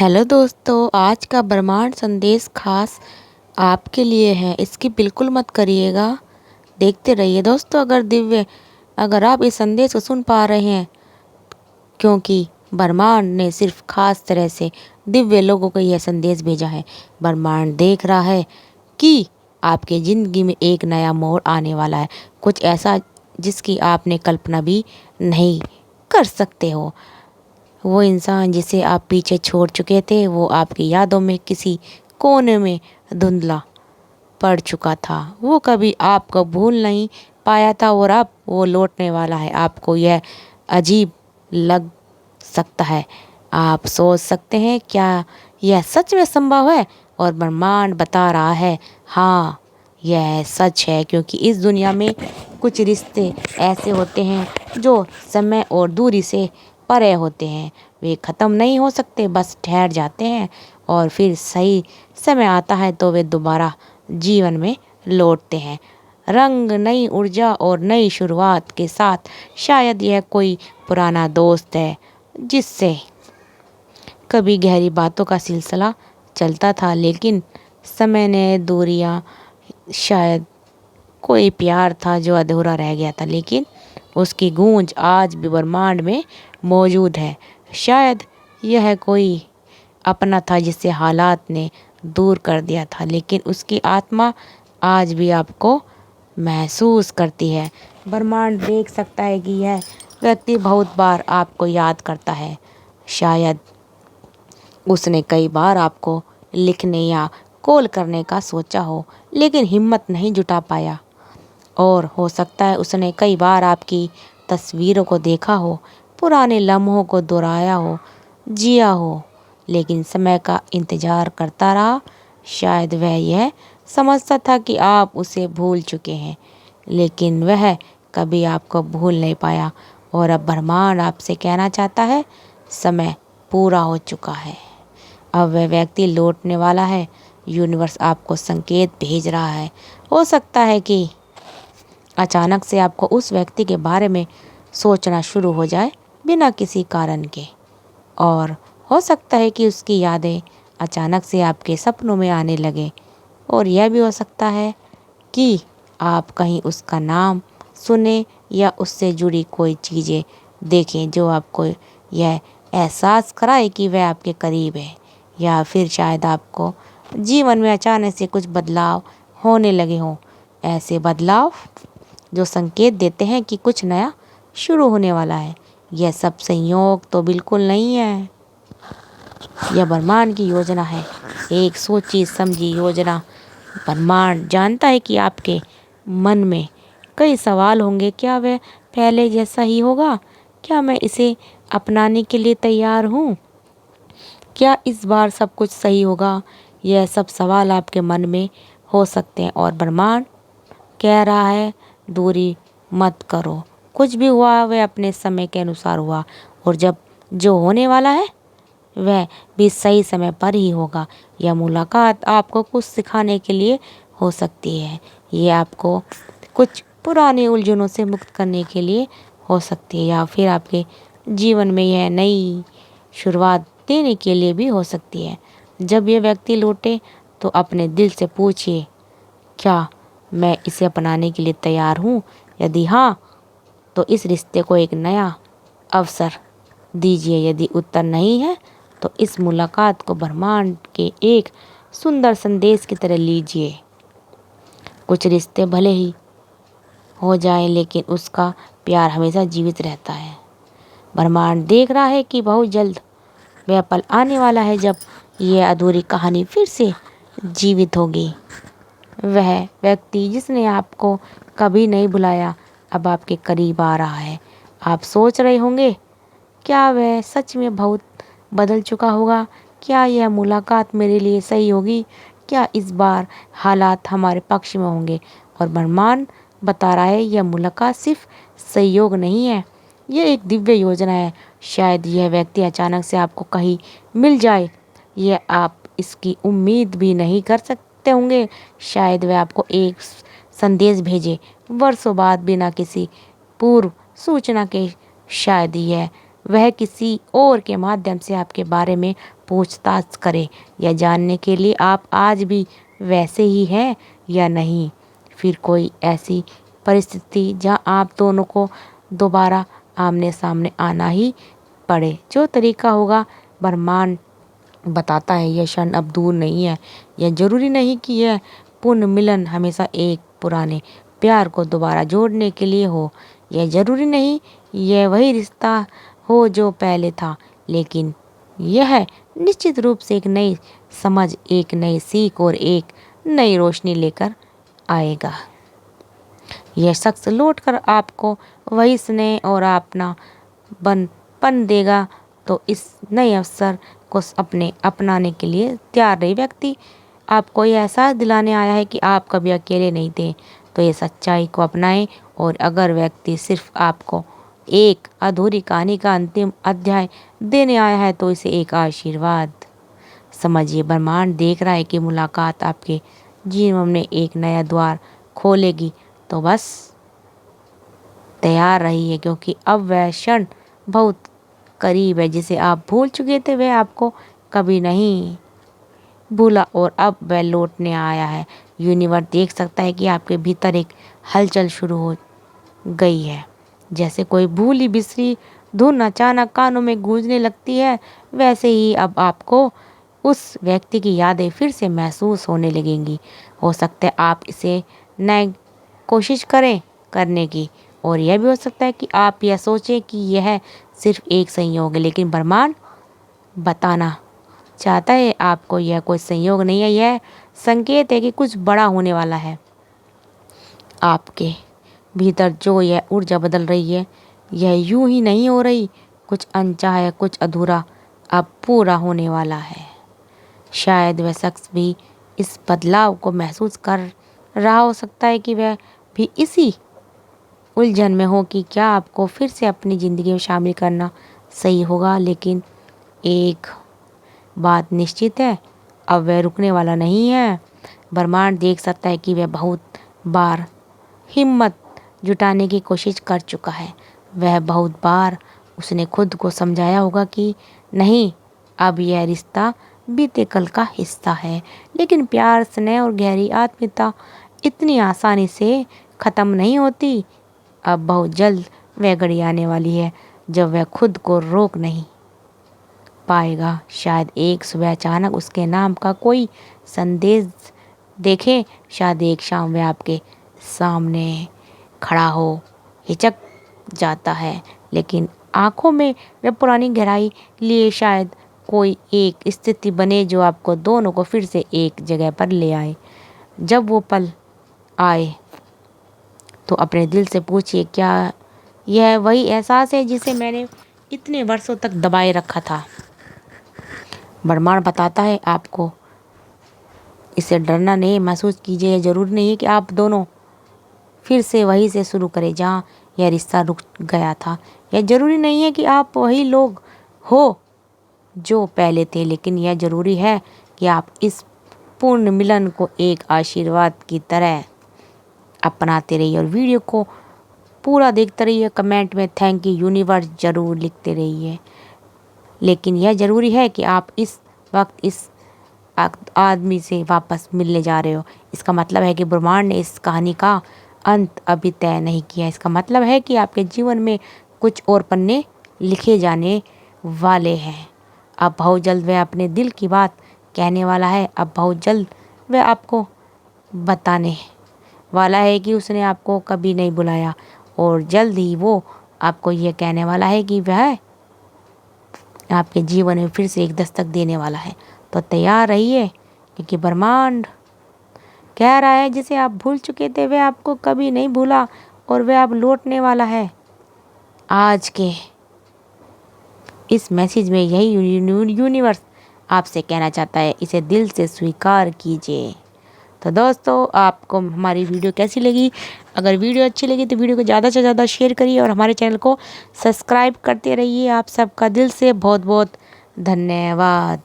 Hello दोस्तों, आज का ब्रह्मांड संदेश खास आपके लिए है। इसकी बिल्कुल मत करिएगा, देखते रहिए दोस्तों। अगर आप इस संदेश को सुन पा रहे हैं, क्योंकि ब्रह्मांड ने सिर्फ खास तरह से दिव्य लोगों को यह संदेश भेजा है। ब्रह्मांड देख रहा है कि आपके ज़िंदगी में एक नया मोड़ आने वाला है, कुछ ऐसा जिसकी आपने कल्पना भी नहीं कर सकते हो। वो इंसान जिसे आप पीछे छोड़ चुके थे, वो आपकी यादों में किसी कोने में धुंधला पड़ चुका था। वो कभी आपको भूल नहीं पाया था और अब वो लौटने वाला है। आपको यह अजीब लग सकता है, आप सोच सकते हैं क्या यह सच में संभव है? और ब्रह्मांड बता रहा है, हाँ, यह सच है। क्योंकि इस दुनिया में कुछ रिश्ते ऐसे होते हैं जो समय और दूरी से परे होते हैं। वे ख़त्म नहीं हो सकते, बस ठहर जाते हैं और फिर सही समय आता है तो वे दोबारा जीवन में लौटते हैं, रंग, नई ऊर्जा और नई शुरुआत के साथ। शायद यह कोई पुराना दोस्त है जिससे कभी गहरी बातों का सिलसिला चलता था, लेकिन समय ने दूरियां, शायद कोई प्यार था जो अधूरा रह गया था, लेकिन उसकी गूंज आज भी ब्रह्मांड में मौजूद है। शायद यह कोई अपना था जिसे हालात ने दूर कर दिया था, लेकिन उसकी आत्मा आज भी आपको महसूस करती है। ब्रह्मांड देख सकता है कि यह व्यक्ति बहुत बार आपको याद करता है। शायद उसने कई बार आपको लिखने या कॉल करने का सोचा हो, लेकिन हिम्मत नहीं जुटा पाया। और हो सकता है उसने कई बार आपकी तस्वीरों को देखा हो, पुराने लम्हों को दोहराया हो, जिया हो, लेकिन समय का इंतज़ार करता रहा। शायद वह यह समझता था कि आप उसे भूल चुके हैं, लेकिन वह कभी आपको भूल नहीं पाया। और अब ब्रह्मांड आपसे कहना चाहता है, समय पूरा हो चुका है, अब वह व्यक्ति लौटने वाला है। यूनिवर्स आपको संकेत भेज रहा है। हो सकता है कि अचानक से आपको उस व्यक्ति के बारे में सोचना शुरू हो जाए बिना किसी कारण के। और हो सकता है कि उसकी यादें अचानक से आपके सपनों में आने लगे। और यह भी हो सकता है कि आप कहीं उसका नाम सुने या उससे जुड़ी कोई चीज़ें देखें जो आपको यह एहसास कराए कि वह आपके करीब है। या फिर शायद आपको जीवन में अचानक से कुछ बदलाव होने लगे हों, ऐसे बदलाव जो संकेत देते हैं कि कुछ नया शुरू होने वाला है। यह सब संयोग तो बिल्कुल नहीं है, यह ब्रह्मांड की योजना है, एक सोची समझी योजना। ब्रह्मांड जानता है कि आपके मन में कई सवाल होंगे। क्या वह पहले जैसा ही होगा? क्या मैं इसे अपनाने के लिए तैयार हूँ? क्या इस बार सब कुछ सही होगा? यह सब सवाल आपके मन में हो सकते हैं, और ब्रह्मांड कह रहा है, दूरी मत करो। कुछ भी हुआ वह अपने समय के अनुसार हुआ, और जब जो होने वाला है वह भी सही समय पर ही होगा। यह मुलाकात आपको कुछ सिखाने के लिए हो सकती है, ये आपको कुछ पुरानी उलझनों से मुक्त करने के लिए हो सकती है, या फिर आपके जीवन में यह नई शुरुआत देने के लिए भी हो सकती है। जब यह व्यक्ति लौटे तो अपने दिल से पूछिए, क्या मैं इसे अपनाने के लिए तैयार हूँ? यदि हाँ, तो इस रिश्ते को एक नया अवसर दीजिए। यदि उत्तर नहीं है, तो इस मुलाकात को ब्रह्मांड के एक सुंदर संदेश की तरह लीजिए। कुछ रिश्ते भले ही हो जाए, लेकिन उसका प्यार हमेशा जीवित रहता है। ब्रह्मांड देख रहा है कि बहुत जल्द वह पल आने वाला है जब यह अधूरी कहानी फिर से जीवित होगी। वह व्यक्ति जिसने आपको कभी नहीं भुलाया अब आपके करीब आ रहा है। आप सोच रहे होंगे, क्या वह सच में बहुत बदल चुका होगा? क्या यह मुलाकात मेरे लिए सही होगी? क्या इस बार हालात हमारे पक्ष में होंगे? और ब्रह्मांड बता रहा है, यह मुलाकात सिर्फ सहयोग नहीं है, यह एक दिव्य योजना है। शायद यह व्यक्ति अचानक से आपको कहीं मिल जाए, यह आप इसकी उम्मीद भी नहीं कर सकते होंगे। शायद वह आपको एक संदेश भेजे वर्षों बाद बिना किसी पूर्व सूचना के। शायद यह वह किसी और के माध्यम से आपके बारे में पूछताछ करे, यह जानने के लिए आप आज भी वैसे ही हैं या नहीं। फिर कोई ऐसी परिस्थिति जहां आप दोनों को दोबारा आमने सामने आना ही पड़े। जो तरीका होगा, ब्रह्मांड बताता है, यह क्षण अब दूर नहीं है। यह जरूरी नहीं कि यह पुनर्मिलन हमेशा एक पुराने प्यार को दोबारा जोड़ने के लिए हो। यह जरूरी नहीं यह वही रिश्ता हो जो पहले था, लेकिन यह निश्चित रूप से एक नई समझ, एक नई सीख और एक नई रोशनी लेकर आएगा। यह शख्स लौटकर आपको वही स्नेह और अपना पन देगा, तो इस नए अवसर को अपनाने के लिए तैयार रही। व्यक्ति आपको यह एहसास दिलाने आया है कि आप कभी अकेले नहीं थे, तो ये सच्चाई को अपनाएं। और अगर व्यक्ति सिर्फ आपको एक अधूरी कहानी का अंतिम अध्याय देने आया है, तो इसे एक आशीर्वाद समझिए। ब्रह्मांड देख रहा है कि मुलाकात आपके जीवन में एक नया द्वार खोलेगी, तो बस तैयार रहिए, क्योंकि अब वह क्षण बहुत करीब है जिसे आप भूल चुके थे। वह आपको कभी नहीं भूला और अब वह लौटने आया है। यूनिवर्स देख सकता है कि आपके भीतर एक हलचल शुरू हो गई है, जैसे कोई भूली बिसरी धुन अचानक कानों में गूंजने लगती है। वैसे ही अब आपको उस व्यक्ति की यादें फिर से महसूस होने लगेंगी। हो सकता है आप इसे नए कोशिश करें करने की, और यह भी हो सकता है कि आप यह सोचें कि यह सिर्फ एक संयोग है, लेकिन ब्रह्मांड बताना चाहता है आपको यह कोई संयोग नहीं है, यह संकेत है कि कुछ बड़ा होने वाला है। आपके भीतर जो यह ऊर्जा बदल रही है, यह यूं ही नहीं हो रही। कुछ अनचाहा है, कुछ अधूरा अब पूरा होने वाला है। शायद वह शख्स भी इस बदलाव को महसूस कर रहा हो सकता है कि वह भी इसी उलझन में हो कि क्या आपको फिर से अपनी ज़िंदगी में शामिल करना सही होगा। लेकिन एक बात निश्चित है, अब वह रुकने वाला नहीं है। ब्रह्मांड देख सकता है कि वह बहुत बार हिम्मत जुटाने की कोशिश कर चुका है। वह बहुत बार उसने खुद को समझाया होगा कि नहीं, अब यह रिश्ता बीते कल का हिस्सा है। लेकिन प्यार, स्नेह और गहरी आत्मीयता इतनी आसानी से ख़त्म नहीं होती। अब बहुत जल्द वह घड़ी आने वाली है जब वह खुद को रोक नहीं पाएगा। शायद एक सुबह अचानक उसके नाम का कोई संदेश देखे, शायद एक शाम वह आपके सामने खड़ा हो, हिचक जाता है, लेकिन आंखों में वह पुरानी गहराई लिए। शायद कोई एक स्थिति बने जो आपको दोनों को फिर से एक जगह पर ले आए। जब वो पल आए तो अपने दिल से पूछिए, क्या यह वही एहसास है जिसे मैंने इतने वर्षों तक दबाए रखा था। ब्रह्मांड बताता है आपको, इसे डरना नहीं, महसूस कीजिए। यह जरूरी नहीं है कि आप दोनों फिर से वहीं से शुरू करें जहाँ यह रिश्ता रुक गया था। यह जरूरी नहीं है कि आप वही लोग हो जो पहले थे, लेकिन यह जरूरी है कि आप इस पूर्ण मिलन को एक आशीर्वाद की तरह अपनाते रहिए। और वीडियो को पूरा देखते रहिए। कमेंट में थैंक यू यूनिवर्स ज़रूर लिखते रहिए। लेकिन यह ज़रूरी है कि आप इस वक्त इस आदमी से वापस मिलने जा रहे हो। इसका मतलब है कि ब्रह्मांड ने इस कहानी का अंत अभी तय नहीं किया। इसका मतलब है कि आपके जीवन में कुछ और पन्ने लिखे जाने वाले हैं। अब बहुत जल्द वह अपने दिल की बात कहने वाला है। अब बहुत जल्द वह आपको बताने वाला है कि उसने आपको कभी नहीं बुलाया, और जल्द ही वो आपको यह कहने वाला है कि वह आपके जीवन में फिर से एक दस्तक देने वाला है। तो तैयार रहिए, क्योंकि ब्रह्मांड कह रहा है जिसे आप भूल चुके थे वह आपको कभी नहीं भूला, और वह अब लौटने वाला है। आज के इस मैसेज में यही यूनिवर्स आपसे कहना चाहता है, इसे दिल से स्वीकार कीजिए। तो दोस्तों, आपको हमारी वीडियो कैसी लगी? अगर वीडियो अच्छी लगी तो वीडियो को ज़्यादा से ज़्यादा शेयर करिए और हमारे चैनल को सब्सक्राइब करते रहिए। आप सबका दिल से बहुत बहुत धन्यवाद।